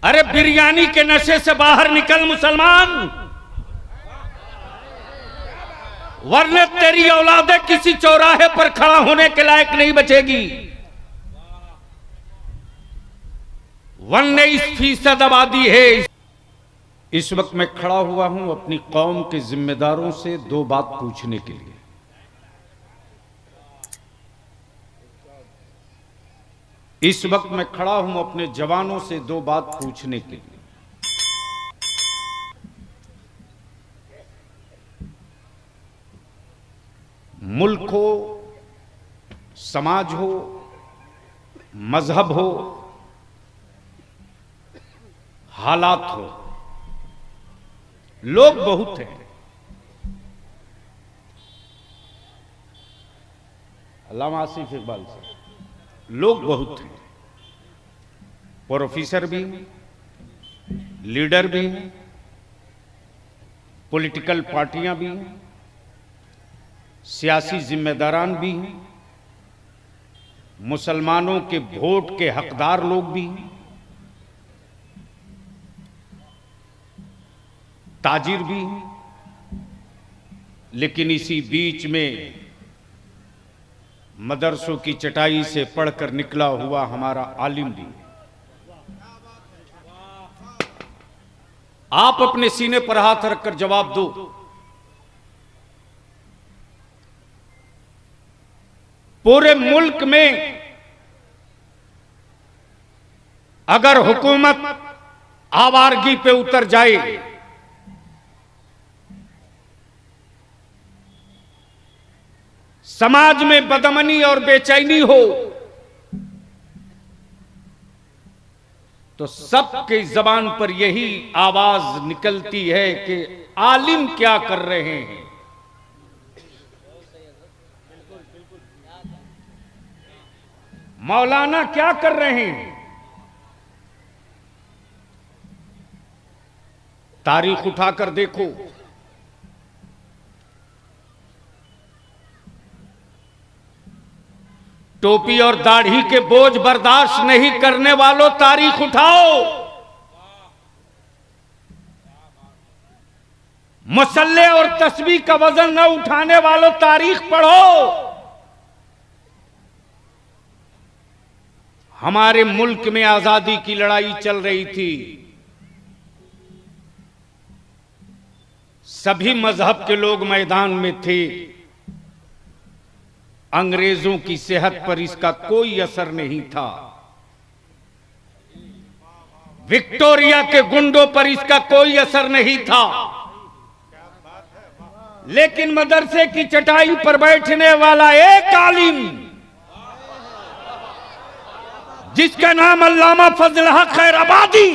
अरे बिरयानी के नशे से बाहर निकल मुसलमान, वरना तेरी औलादे किसी चौराहे पर खड़ा होने के लायक नहीं बचेगी। 19% आबादी है। इस वक्त मैं खड़ा हुआ हूं अपनी कौम के जिम्मेदारों से दो बात पूछने के लिए। इस वक्त मैं खड़ा हूं अपने जवानों से दो बात पूछने के लिए। मुल्क हो, समाज हो, मजहब हो, हालात हो, लोग बहुत हैं। अल्लामा आसिफ इकबाल से लोग बहुत हैं, प्रोफेसर भी हैं, लीडर भी हैं, पॉलिटिकल पार्टियां भी हैं, सियासी जिम्मेदारान भी हैं, मुसलमानों के वोट के हकदार लोग भी हैं, ताजिर भी हैं, लेकिन इसी बीच में मदरसों की चटाई से पढ़कर निकला हुआ हमारा आलिम भी। आप अपने सीने पर हाथ रखकर जवाब दो, पूरे मुल्क में अगर हुकूमत आवारगी पे उतर जाए, समाज में बदअमनी और बेचैनी हो, तो सबकी जबान पर यही आवाज निकलती है कि आलिम क्या कर रहे हैं। मौलाना क्या कर रहे हैं। तारीख उठाकर देखो, टोपी और दाढ़ी के बोझ बर्दाश्त नहीं करने वालों तारीख उठाओ, मसल्ले और तस्बीह का वजन न उठाने वालों तारीख पढ़ो। हमारे मुल्क में आजादी की लड़ाई चल रही थी, सभी मजहब के लोग मैदान में थे, अंग्रेजों की सेहत पर इसका कोई असर नहीं था, विक्टोरिया के गुंडों पर इसका कोई असर नहीं था, लेकिन मदरसे की चटाई पर बैठने वाला एक आलिम जिसका नाम अल्लामा फजल हक खैराबादी,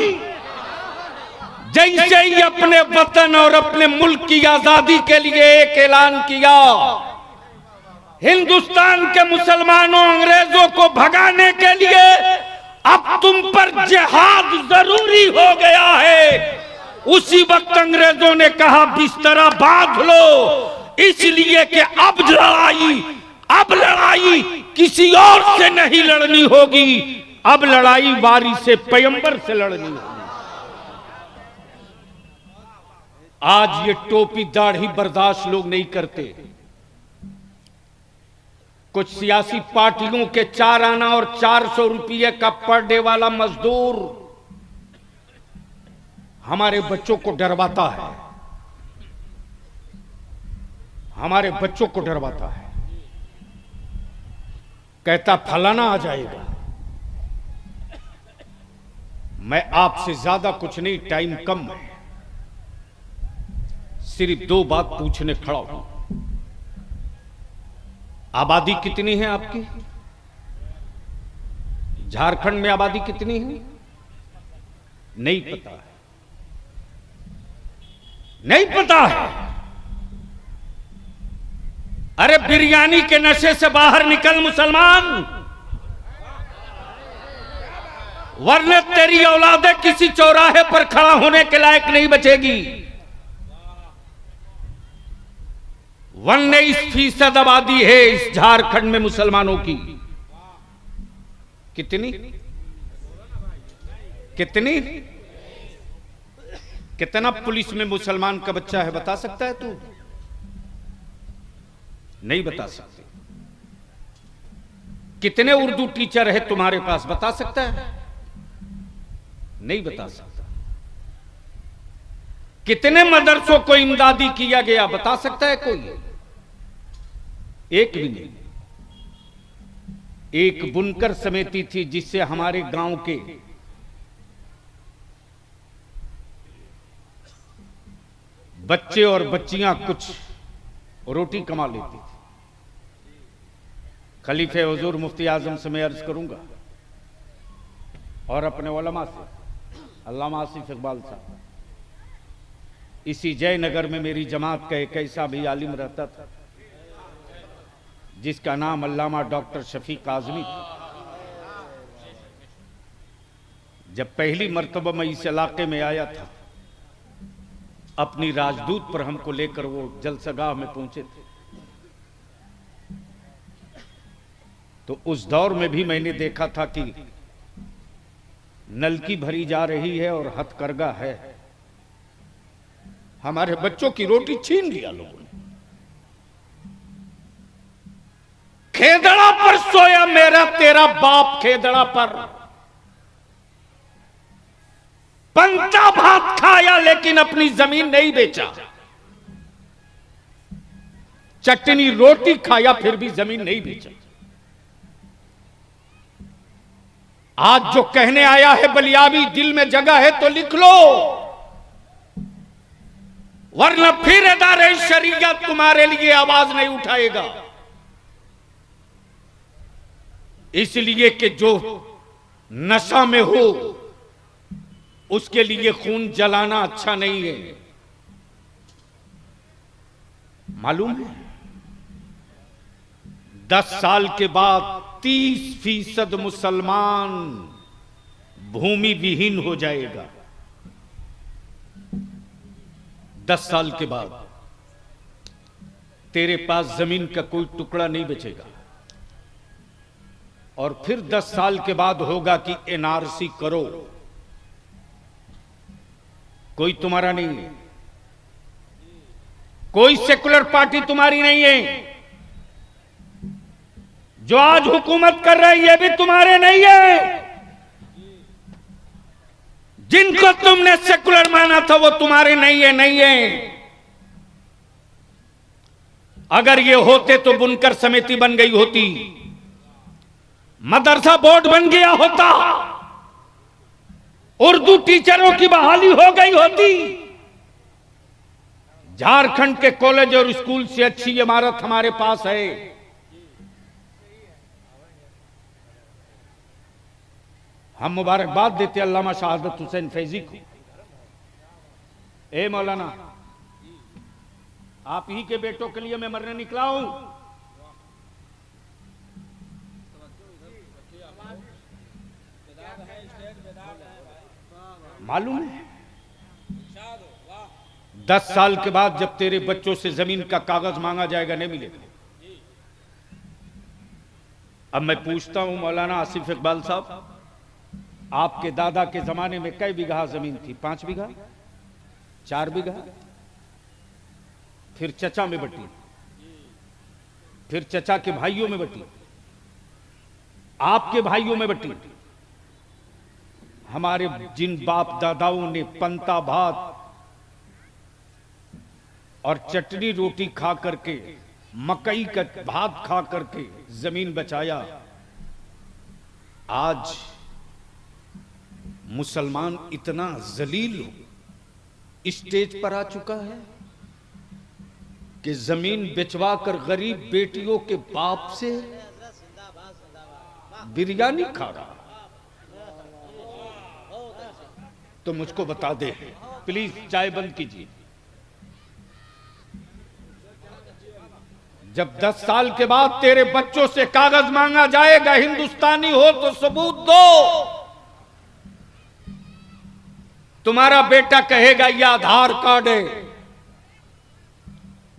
जैसे ही अपने वतन और अपने मुल्क की आजादी के लिए एक ऐलान किया, हिंदुस्तान के मुसलमानों अंग्रेजों को भगाने के लिए अब तुम पर जिहाद जरूरी हो गया है, उसी वक्त अंग्रेजों ने कहा बिस्तरा बांध लो, इसलिए कि अब लड़ाई किसी और से नहीं लड़नी होगी, अब लड़ाई वारी से पैगंबर से लड़नी होगी। आज ये टोपी दाढ़ी बर्दाश्त लोग नहीं करते। कुछ सियासी पार्टियों के 4 आना और 400 रुपये का पर डे वाला मजदूर हमारे बच्चों को डरवाता है, हमारे बच्चों को डरवाता है, कहता फलाना आ जाएगा। मैं आपसे ज्यादा कुछ नहीं, टाइम कम है, सिर्फ 2 बात पूछने खड़ा हूं। आबादी कितनी है आपकी? झारखंड में आबादी कितनी है? नहीं पता है, नहीं पता है। अरे बिरयानी के नशे से बाहर निकल मुसलमान, वरना तेरी औलादे किसी चौराहे पर खड़ा होने के लायक नहीं बचेगी। 19% आबादी है इस झारखंड में मुसलमानों की। कितनी? कितना पुलिस में मुसलमान का बच्चा है बता सकता है तू? नहीं बता सकते। कितने उर्दू टीचर है तुम्हारे पास बता सकता है? नहीं बता सकता। कितने मदरसों को इमदादी किया गया बता सकता है कोई? एक भी नहीं। एक बुनकर समिति थी जिससे हमारे गांव के बच्चे और बच्चियां कुछ रोटी कमा लेती थी। खलीफे हुजूर मुफ्ती आजम से मैं अर्ज करूंगा और अपने उलमा से, अल्लामा आसिफ इकबाल साहब, इसी जयनगर में मेरी जमात का एक ऐसा भी आलिम रहता था जिसका नाम अल्लामा डॉक्टर शफीक आजमी था। जब पहली मर्तबा मैं इस इलाके में आया था, अपनी राजदूत पर हमको लेकर वो जलसगाह में पहुंचे थे, तो उस दौर में भी मैंने देखा था कि नलकी भरी जा रही है और हथकरघा है। हमारे बच्चों की रोटी छीन लिया लोगों ने। खेदड़ा पर सोया मेरा तेरा बाप, खेदड़ा पर पंचा भात खाया लेकिन अपनी जमीन नहीं बेचा। चटनी रोटी खाया फिर भी जमीन नहीं बेचा। आज जो कहने आया है बलियाबी, दिल में जगह है तो लिख लो, वरना फिर इदारे शरीयत तुम्हारे लिए आवाज नहीं उठाएगा। इसलिए कि जो नशा में हो उसके लिए खून जलाना अच्छा नहीं है। मालूम है 10 साल के बाद 30% मुसलमान भूमि विहीन हो जाएगा। 10 साल के बाद तेरे पास जमीन का कोई टुकड़ा नहीं बचेगा। और फिर 10 साल के बाद होगा कि एनआरसी करो, कोई तुम्हारा नहीं है, कोई सेकुलर पार्टी तुम्हारी नहीं है। जो आज हुकूमत कर रही है भी तुम्हारे नहीं है। जिनको तुमने सेकुलर माना था वो तुम्हारे नहीं है, नहीं है। अगर ये होते तो बुनकर समिति बन गई होती, मदरसा बोर्ड बन गया होता, उर्दू टीचरों की बहाली हो गई होती। झारखंड के कॉलेज और स्कूल से अच्छी इमारत हमारे पास है। हम मुबारकबाद देते अल्लामा शहादत हुसैन फैजी को। ए मौलाना, आप ही के बेटों के लिए मैं मरने निकला हूं। मालूम है 10 साल के बाद जब तेरे बच्चों से जमीन का कागज मांगा जाएगा, नहीं मिलेगा। अब मैं पूछता हूं मौलाना आसिफ इकबाल साहब, आपके दादा के जमाने में कई बीघा जमीन थी? 5 बीघा, 4 बीघा, फिर चचा में बटी, फिर चचा के भाइयों में बटी, आपके भाइयों में बटी। हमारे जिन बाप दादाओं ने पंता भात और चटनी रोटी खा करके, मकई का भात खा करके जमीन बचाया, आज मुसलमान इतना जलील स्टेज पर आ चुका है कि जमीन बेचवा कर गरीब बेटियों के बाप से बिरयानी खा रहा। तो मुझको बता दे प्लीज, चाय बंद कीजिए। जब 10 साल के बाद तेरे बच्चों से कागज मांगा जाएगा, हिंदुस्तानी हो तो सबूत दो। तुम्हारा बेटा कहेगा यह आधार कार्ड है,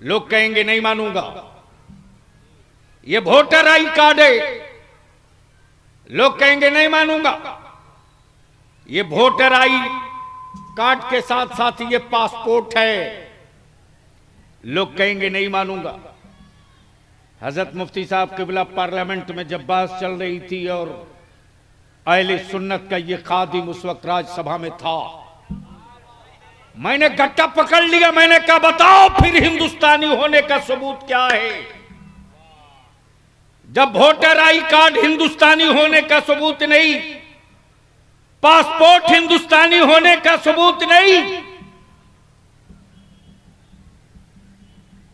लोग कहेंगे नहीं मानूंगा। ये वोटर आई कार्ड है, लोग कहेंगे नहीं मानूंगा। ये वोटर आई कार्ड के साथ साथ ये पासपोर्ट है। लोग कहेंगे नहीं मानूंगा। हजरत मुफ्ती साहब किबला पार्लियामेंट में जब बात चल रही थी और अहले सुन्नत का ये खादिम उस वक्त राज्यसभा में था, मैंने गट्टा पकड़ लिया। मैंने कहा बताओ फिर हिंदुस्तानी होने का सबूत क्या है? जब वोटर आई कार्ड हिंदुस्तानी होने का सबूत नहीं, पासपोर्ट हिंदुस्तानी होने का सबूत नहीं,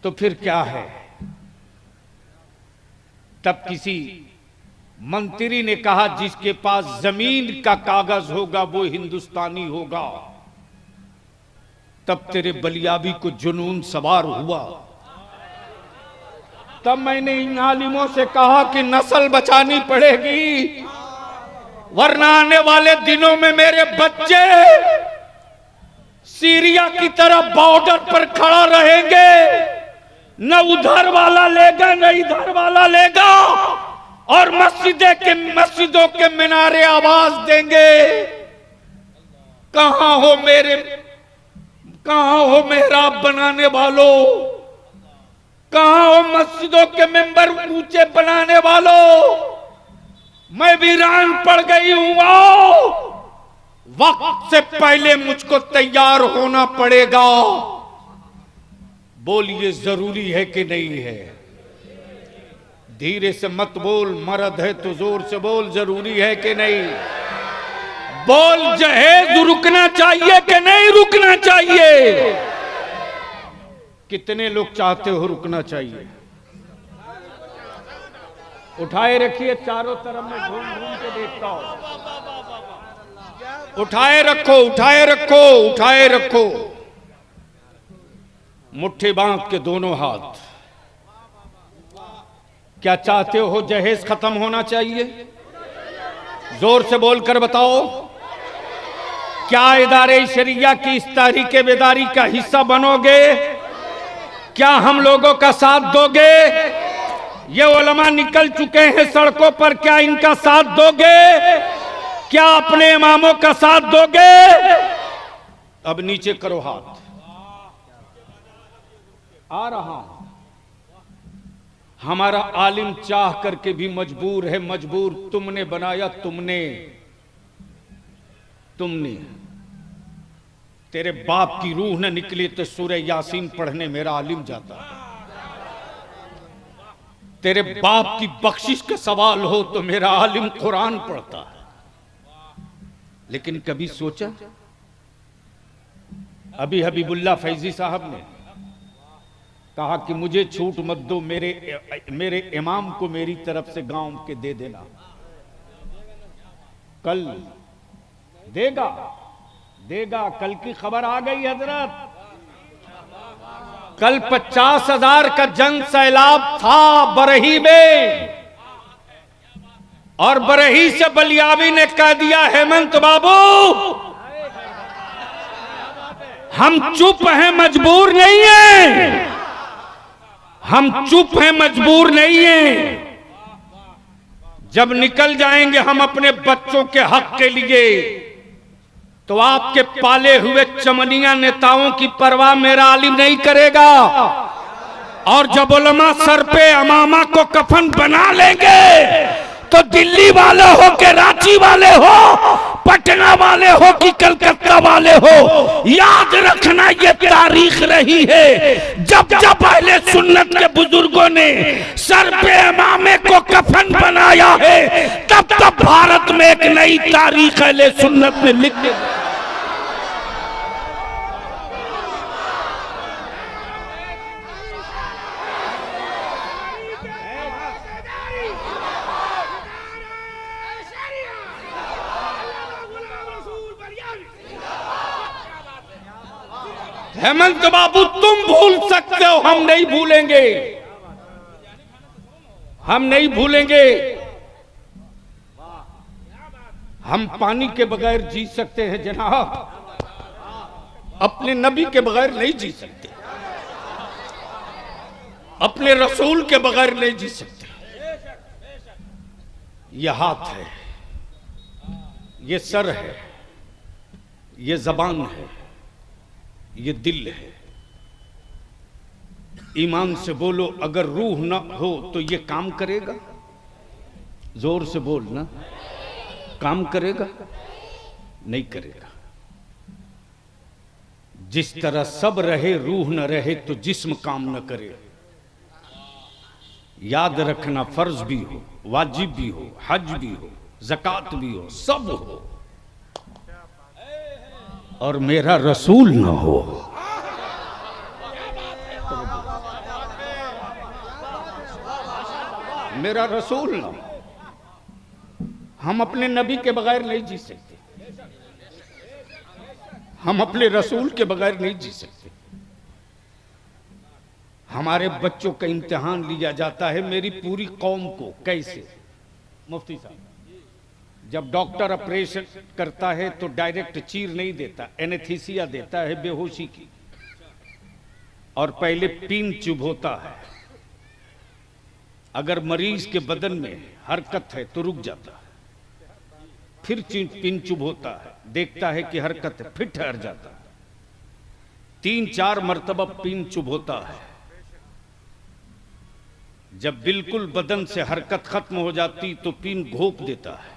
तो फिर क्या है? तब किसी मंत्री ने कहा जिसके पास जमीन का कागज होगा वो हिंदुस्तानी होगा। तब तेरे बलियाबी को जुनून सवार हुआ। तब मैंने इन आलिमों से कहा कि नस्ल बचानी पड़ेगी, वरना आने वाले दिनों में मेरे बच्चे सीरिया की तरह बॉर्डर पर खड़ा रहेंगे, न उधर वाला लेगा न इधर वाला लेगा, और मस्जिदों के मीनारे आवाज देंगे, कहां हो मेहराब बनाने वालों, कहां हो मस्जिदों के मेंबर ऊंचे बनाने वालों, मैं वीरान पड़ गई हूं। वक्त से पहले मुझको तैयार होना पड़ेगा। बोलिए जरूरी है कि नहीं है? धीरे से मत बोल, मर्द है तो जोर से बोल, जरूरी है कि नहीं? बोल, जहेज रुकना चाहिए कि नहीं रुकना चाहिए? कितने लोग चाहते हो रुकना चाहिए? उठाए रखिए, चारों तरफ में घूम घूम के देखता हूं। उठाए रखो, उठाए रखो, उठाए रखो, मुट्ठी बांध के दोनों हाथ। क्या चाहते हो जहेज खत्म होना चाहिए? जोर से बोलकर बताओ। क्या इदारे शरिया की इस तारीख बेदारी का हिस्सा बनोगे? क्या हम लोगों का साथ दोगे? ये उलमा निकल चुके हैं सड़कों पर, क्या इनका साथ दोगे? क्या अपने इमामों का साथ दोगे? अब नीचे करो हाथ। आ रहा हूं। हमारा आलिम चाह करके भी मजबूर है, मजबूर तुमने बनाया, तुमने तेरे बाप की रूह न निकली तो सूरह यासीन पढ़ने मेरा आलिम जाता। तेरे बाप की बख्शिश का सवाल हो तो मेरा आलिम कुरान पढ़ता है। लेकिन कभी सोचा? अभी हबीबुल्लाह फैजी साहब ने कहा कि मुझे छूट मत दो, मेरे इमाम को मेरी तरफ से गांव के दे देना। कल देगा, कल की खबर आ गई हजरत। कल 50,000 का जन सैलाब था बरही में, और बरही से बलियाबी ने कह दिया हेमंत बाबू हम चुप हैं, मजबूर नहीं हैं, हम चुप हैं, मजबूर नहीं हैं। जब निकल जाएंगे हम अपने बच्चों के हक के लिए, तो आपके पाले हुए चमनिया नेताओं की परवाह मेरा आलिम नहीं करेगा। और जब उलमा सर पे अमामा को कफन बना लेंगे, तो दिल्ली वाले हो के रांची वाले हो, पटना वाले हो कि कलकत्ता वाले हो, याद रखना ये तारीख रही है। जब जब अहले सुन्नत के बुजुर्गों ने सर पे इमामे को कफन बनाया है, तब तब भारत में एक नई तारीख अहले सुन्नत ने लिख दी। हेमंत बाबू तुम भूल सकते हो, हम नहीं भूलेंगे, हम नहीं भूलेंगे। हम पानी के बगैर जी सकते हैं जनाब, अपने नबी के बगैर नहीं जी सकते, अपने रसूल के बगैर नहीं जी सकते। ये हाथ है, ये सर है, ये जबान है, ये दिल है। ईमान से बोलो, अगर रूह ना हो तो ये काम करेगा? जोर से बोल ना, काम करेगा? नहीं करेगा। जिस तरह सब रहे रूह न रहे तो जिस्म काम न करे। याद रखना, फर्ज भी हो, वाजिब भी हो, हज भी हो, ज़कात भी हो, सब हो, और मेरा रसूल न हो। मेरा रसूल न हो। हम अपने नबी के बगैर नहीं जी सकते, हम अपने रसूल के बगैर नहीं जी सकते। हमारे बच्चों का इम्तिहान लिया जाता है मेरी पूरी कौम को। कैसे? मुफ्ती साहब, जब डॉक्टर ऑपरेशन करता है तो डायरेक्ट चीर नहीं देता, एनेस्थीसिया देता है बेहोशी की, और पहले पिन चुभोता है। अगर मरीज के बदन में हरकत है तो रुक जाता है, फिर पिन चुभोता है, देखता है कि हरकत है, फिर ठहर जाता है। 3-4 मर्तबा पिन चुभोता है। जब बिल्कुल बदन से हरकत खत्म हो जाती तो पिन घोंप देता है।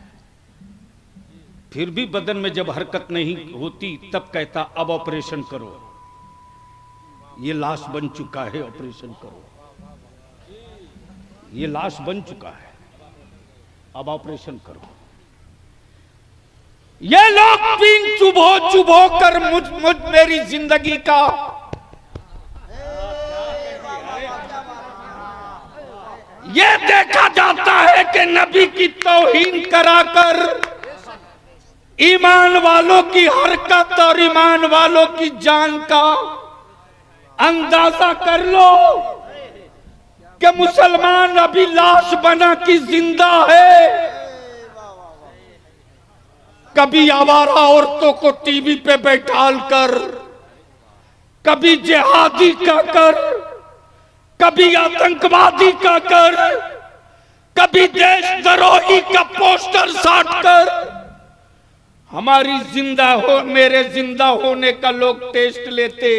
फिर भी बदन में जब हरकत नहीं होती तब कहता अब ऑपरेशन करो, ये लाश बन चुका है, ऑपरेशन करो, ये लाश बन चुका है, अब ऑपरेशन करो। ये लोग पिन चुभो चुभो कर मुझ मेरी जिंदगी का ये देखा जाता है कि नबी की तौहीन कराकर ईमान वालों की हरकत और ईमान वालों की जान का अंदाजा कर लो कि मुसलमान अभी लाश बना कि जिंदा है। कभी आवारा औरतों को टीवी पे बैठाल कर, कभी जिहादी का कर, कभी आतंकवादी का कर, कभी देशद्रोही का पोस्टर साट कर हमारी जिंदा हो मेरे जिंदा होने का लोग टेस्ट लेते।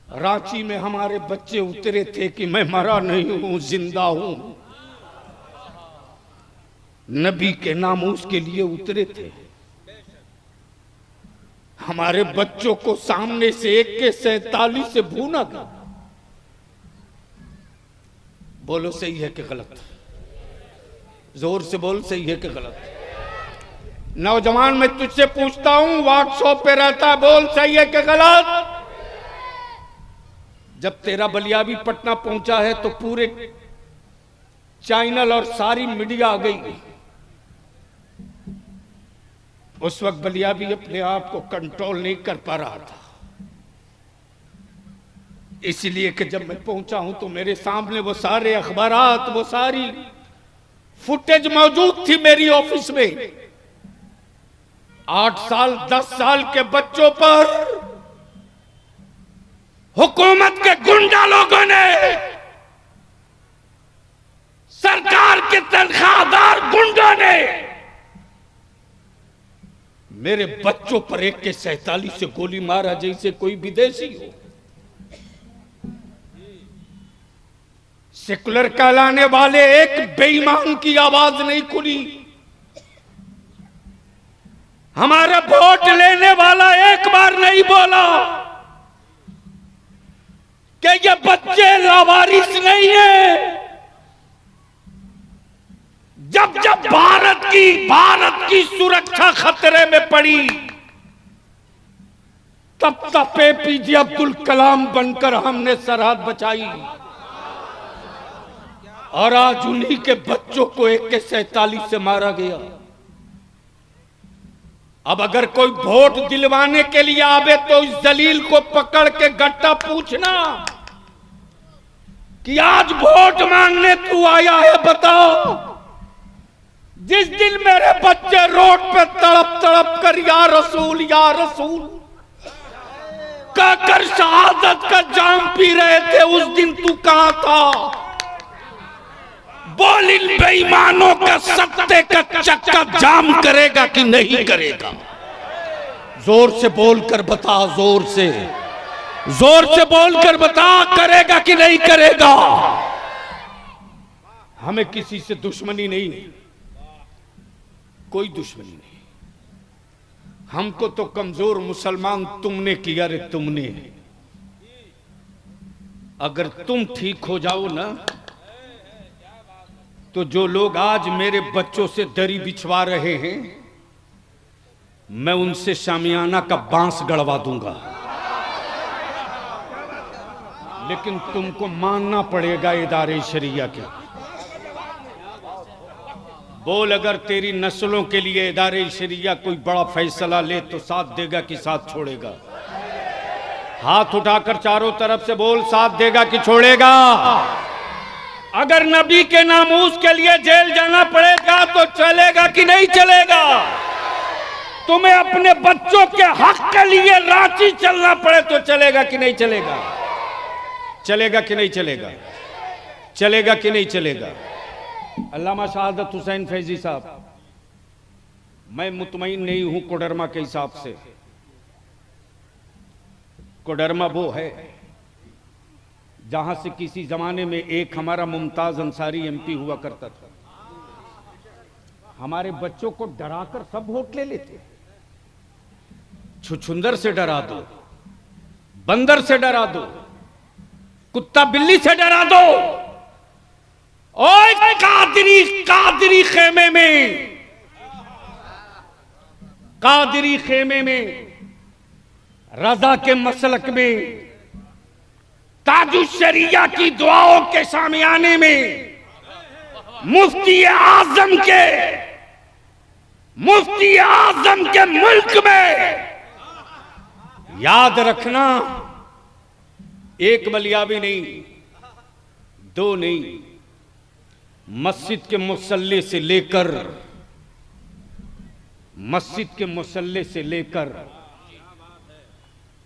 रांची में हमारे बच्चे उतरे थे कि मैं मरा नहीं हूं, जिंदा हूं। नबी के नामूस के लिए उतरे थे। हमारे बच्चों को सामने से AK-47 से भूना गया। बोलो सही है कि गलत? जोर से बोल, सही है कि गलत? नौजवान मैं तुझसे पूछता हूं, व्हाट्सएप पे रहता, बोल सही है कि गलत? जब तेरा बलियाबी पटना पहुंचा है तो पूरे चैनल और सारी मीडिया आ गई। उस वक्त बलियाबी अपने आप को कंट्रोल नहीं कर पा रहा था, इसलिए कि जब मैं पहुंचा हूं तो मेरे सामने वो सारे अखबारात, वो सारी फुटेज मौजूद थी मेरी ऑफिस में। 8 साल 10 साल के बच्चों पर हुकूमत के गुंडा लोगों ने, सरकार के तनख्वाहदार गुंडों ने मेरे बच्चों पर AK-47 से गोली मारा जैसे कोई विदेशी हो। सेकुलर कहलाने वाले एक बेईमान की आवाज नहीं खुली। हमारा वोट लेने वाला एक बार नहीं बोला कि ये बच्चे लावारिस नहीं है। जब जब भारत की सुरक्षा खतरे में पड़ी तब तब APJ अब्दुल कलाम बनकर हमने सरहद बचाई, और आज उन्हीं के बच्चों को AK-47 से मारा गया। अब अगर कोई वोट दिलवाने के लिए आवे तो इस दलील को पकड़ के गट्टा पूछना कि आज वोट मांगने तू आया है, बताओ। जिस दिन मेरे बच्चे रोड पे तड़प तड़प कर या रसूल कहकर शहादत का जाम पी रहे थे, उस दिन तू कहां था? बोल, इन बेईमानों का सत्ते का चक्का जाम करेगा कि नहीं करेगा? जोर से बोलकर बता, जोर से बोलकर बता, करेगा कि नहीं करेगा? हमें किसी से दुश्मनी नहीं, कोई दुश्मनी नहीं। हमको तो कमजोर मुसलमान तुमने किया रे, तुमने। अगर तुम ठीक हो जाओ ना, तो जो लोग आज मेरे बच्चों से दरी बिछवा रहे हैं, मैं उनसे शामियाना का बांस गड़वा दूंगा। लेकिन तुमको मानना पड़ेगा इदारे शरिया के। बोल, अगर तेरी नस्लों के लिए इदारे शरिया कोई बड़ा फैसला ले तो साथ देगा कि साथ छोड़ेगा? हाथ उठाकर चारों तरफ से बोल, साथ देगा कि छोड़ेगा? अगर नबी के नामूस के लिए जेल जाना पड़ेगा तो चलेगा कि नहीं चलेगा? तुम्हें अपने बच्चों के हक के लिए रांची चलना पड़े तो चलेगा कि नहीं चलेगा? चलेगा कि नहीं चलेगा? चलेगा कि नहीं चलेगा? अल्लामा शहादत हुसैन फैजी साहब, मैं मुतमईन नहीं हूं कोडरमा के हिसाब से। कोडरमा वो है जहां से किसी जमाने में एक हमारा मुमताज अंसारी एमपी हुआ करता था। हमारे बच्चों को डराकर सब वोट ले लेते। छुछुंदर से डरा दो, बंदर से डरा दो, कुत्ता बिल्ली से डरा दो। ओए कादरी खेमे में, कादरी खेमे में, रजा के मसलक में, ताजुश शरिया की दुआओं के सामियाने में, मुफ्ती आजम के मुल्क में, याद रखना, एक मलियाबी नहीं, दो नहीं, मस्जिद के मुसल्ले से लेकर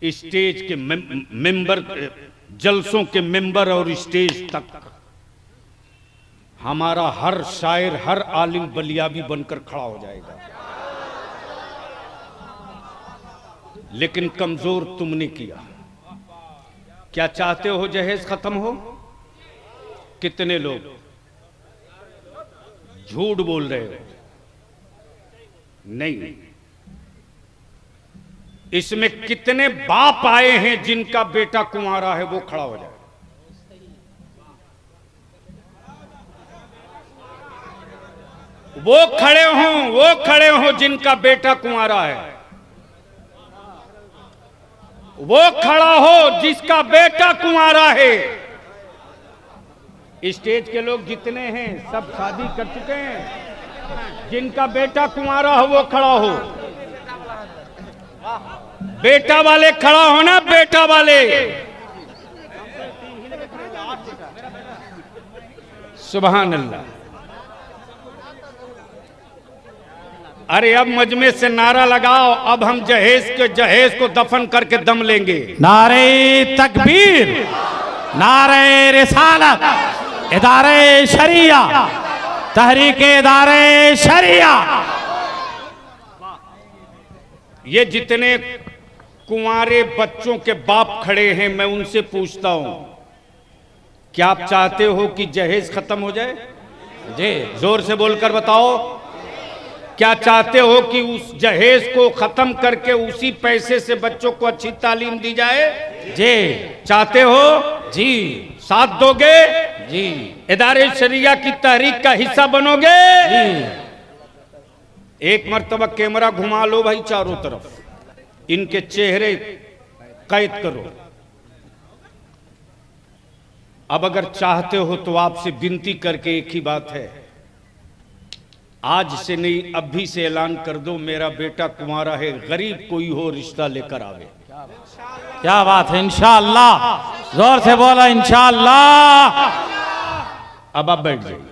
स्टेज के मेंबर, जलसों के मेंबर और स्टेज तक हमारा हर शायर, हर आलिम बलियाबी बनकर खड़ा हो जाएगा। लेकिन कमजोर तुमने किया। क्या चाहते हो जहेज खत्म हो? कितने लोग झूठ बोल रहे हो? नहीं। इसमें कितने बाप आए हैं जिनका बेटा कुंवारा है, वो खड़ा हो जाए। वो खड़े हों जिनका बेटा कुंवारा है। वो खड़ा हो जिसका बेटा कुंवारा है। स्टेज के लोग जितने हैं सब शादी कर चुके हैं। जिनका बेटा कुंवारा हो वो खड़ा हो। बेटा वाले खड़ा हो ना, बेटा वाले। सुभान अल्लाह। अरे अब मजमे से नारा लगाओ, अब हम जहेज को दफन करके दम लेंगे। नारे तकबीर, नारे रिसालत, इदारे शरिया, तहरीक इदारे शरिया। ये जितने कुंवारे बच्चों के बाप खड़े हैं, मैं उनसे पूछता हूं, क्या आप चाहते हो कि जहेज खत्म हो जाए? जी, जोर से बोलकर बताओ। क्या चाहते हो कि उस जहेज को खत्म करके उसी पैसे से बच्चों को अच्छी तालीम दी जाए? जी। चाहते हो? जी। साथ दोगे? जी। इदारे शरिया की तहरीक का हिस्सा बनोगे? जी। एक मर्तबा कैमरा घुमा लो भाई चारों तरफ, इनके चेहरे कैद करो। अब अगर चाहते हो तो आपसे विनती करके एक ही बात है, आज से नहीं अभी से ऐलान कर दो, मेरा बेटा कुंवारा है, गरीब कोई हो रिश्ता लेकर आवे। क्या बात है, इंशाअल्लाह। जोर से बोला इंशाअल्लाह। अब आप बैठ जाइए।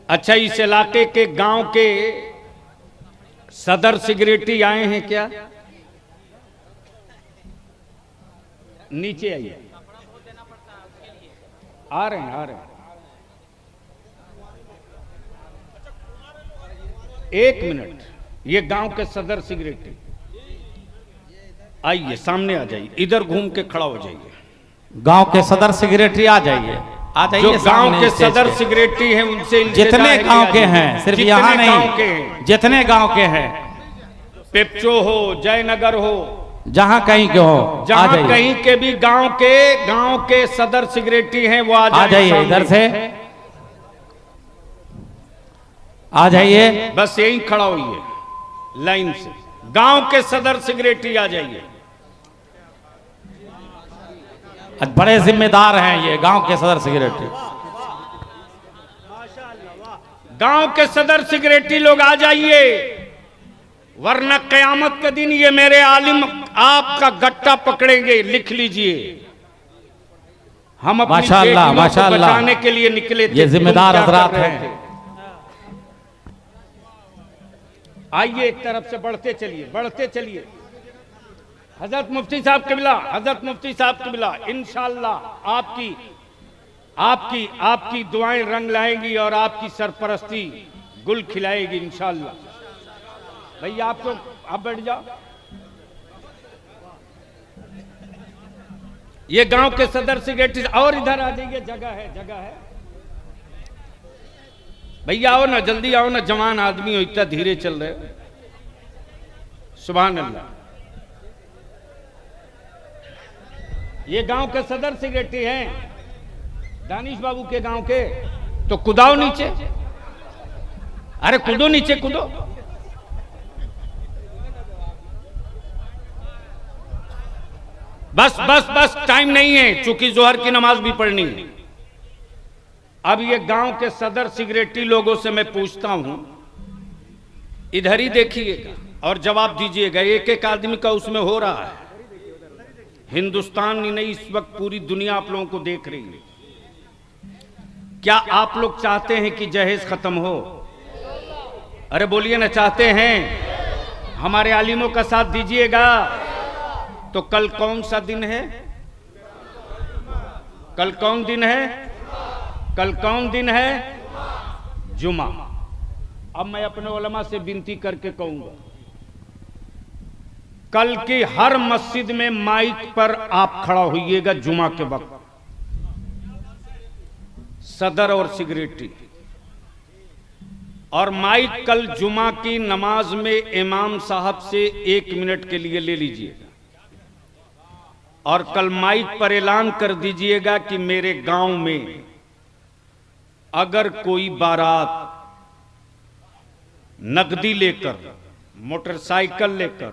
अच्छा, इस इलाके के गांव के सदर सेक्रेटरी आए हैं क्या? नीचे आइए। आ रहे हैं। एक मिनट, ये गांव के सदर सेक्रेटरी, आइए सामने आ जाइए, इधर घूम के खड़ा हो जाइए। गांव के सदर सेक्रेटरी आ जाइए, आ जाइए। जो गांव सामने के स्टेज सदर पे। सेक्रेटरी हैं उनसे जितने गांव के हैं, सिर्फ यहाँ गांव के नहीं, हैं, जितने गांव के हैं, पेप्चो हो, जयनगर हो, जहां कहीं के हो, आ जहां जाइए, कहीं के भी गांव के सदर सेक्रेटरी हैं वो आ जाइए, इधर से आ जाइए। बस यही खड़ा होइए लाइन से। गांव के सदर सेक्रेटरी आ जाइए। बड़े जिम्मेदार हैं ये गांव के सदर सेक्रेटरी। गांव के सदर सेक्रेटरी लोग आ जाइए, वरना कयामत के दिन ये मेरे आलिम आपका गट्टा पकड़ेंगे। लिख लीजिए, हम अपनी माशाअल्लाह, बेटियों को माशाअल्लाह, बचाने के लिए निकले थे। ये जिम्मेदार तुम क्या हजरात कर रहे हैं। थे? आइए एक तरफ से बढ़ते चलिए, बढ़ते चलिए। हजरत मुफ्ती साहब किबला, हजरत मुफ्ती साहब किबला, इंशाअल्लाह आपकी दुआएं रंग लाएंगी और आपकी सरपरस्ती गुल खिलाएगी इंशाअल्लाह। भैया आप बैठ जाओ। ये गांव के सदर सेक्रेटरी, और इधर आ जाइए, जगह है, जगह है। भैया आओ ना, जल्दी आओ ना, जवान आदमी हो, इतना धीरे चल रहे हो। सुभान अल्लाह। ये गांव के सदर सेक्रेटरी हैं, दानिश बाबू के गांव के। तो कूदाओ नीचे, अरे कूदो नीचे, कूदो। बस बस बस, टाइम नहीं है, चूंकि जोहर की नमाज भी पढ़नी है। अब ये गांव के सदर सेक्रेटरी लोगों से मैं पूछता हूं, इधर ही देखिएगा और जवाब दीजिएगा। एक एक आदमी का उसमें हो रहा है। हिंदुस्तान ही नहीं, इस वक्त पूरी दुनिया आप लोगों को देख रही है। क्या आप लोग चाहते हैं कि जहेज खत्म हो? अरे बोलिए ना, चाहते हैं? हमारे आलिमों का साथ दीजिएगा। तो कल कौन सा दिन है? कल कौन दिन है? कल कौन दिन है? जुमा। अब मैं अपने उलमा से विनती करके कहूंगा, कल की हर मस्जिद में माइक पर आप खड़ा होइएगा जुमा के वक्त, सदर और सेक्रेटरी। और माइक कल जुमा की नमाज में इमाम साहब से 1 मिनट के लिए ले लीजिएगा और कल माइक पर ऐलान कर दीजिएगा कि मेरे गांव में अगर कोई बारात नकदी लेकर, मोटरसाइकिल लेकर,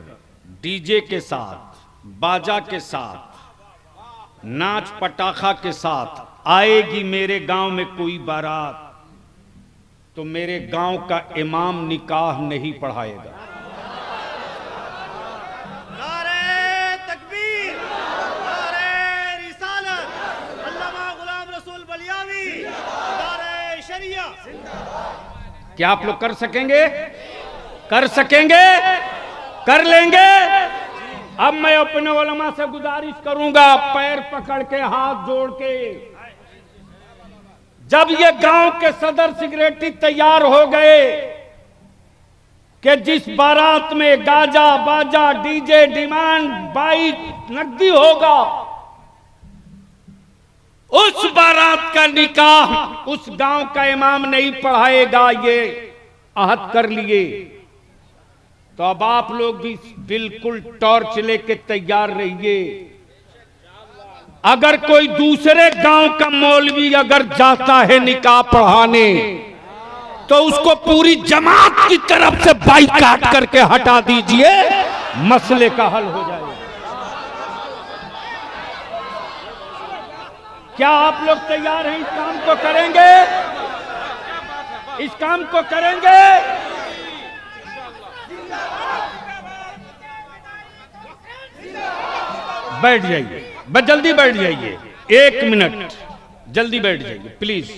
डीजे के साथ, बाजा के साथ, नाच पटाखा के साथ आएगी मेरे गांव में कोई बारात, तो मेरे गांव का इमाम निकाह नहीं पढ़ाएगा। नारे तकबीर, नारे रिसालत, अल्लामा गुलाम रसूल बलियावी, नारे शरिया। क्या आप लोग कर सकेंगे? कर सकेंगे? कर लेंगे? अब मैं अपने उलमा से गुजारिश करूंगा, पैर पकड़ के, हाथ जोड़ के, जब ये गांव के सदर सेक्रेटरी तैयार हो गए कि जिस बारात में गाजा बाजा डीजे डिमांड बाइक नकदी होगा, उस बारात का निकाह उस गांव का इमाम नहीं पढ़ाएगा, ये अहद कर लिए। तो अब आप लोग भी बिल्कुल टॉर्च लेके तैयार रहिए। अगर कोई दूसरे गांव का मौलवी अगर जाता है निकाह पढ़ाने, तो उसको पूरी जमात की तरफ से बाइकाट करके हटा दीजिए, मसले का हल हो जाएगा। क्या आप लोग तैयार हैं? इस काम को करेंगे? इस काम को करेंगे? बैठ जाइए, बस जल्दी बैठ जाइए, 1 मिनट, जल्दी बैठ जाइए प्लीज।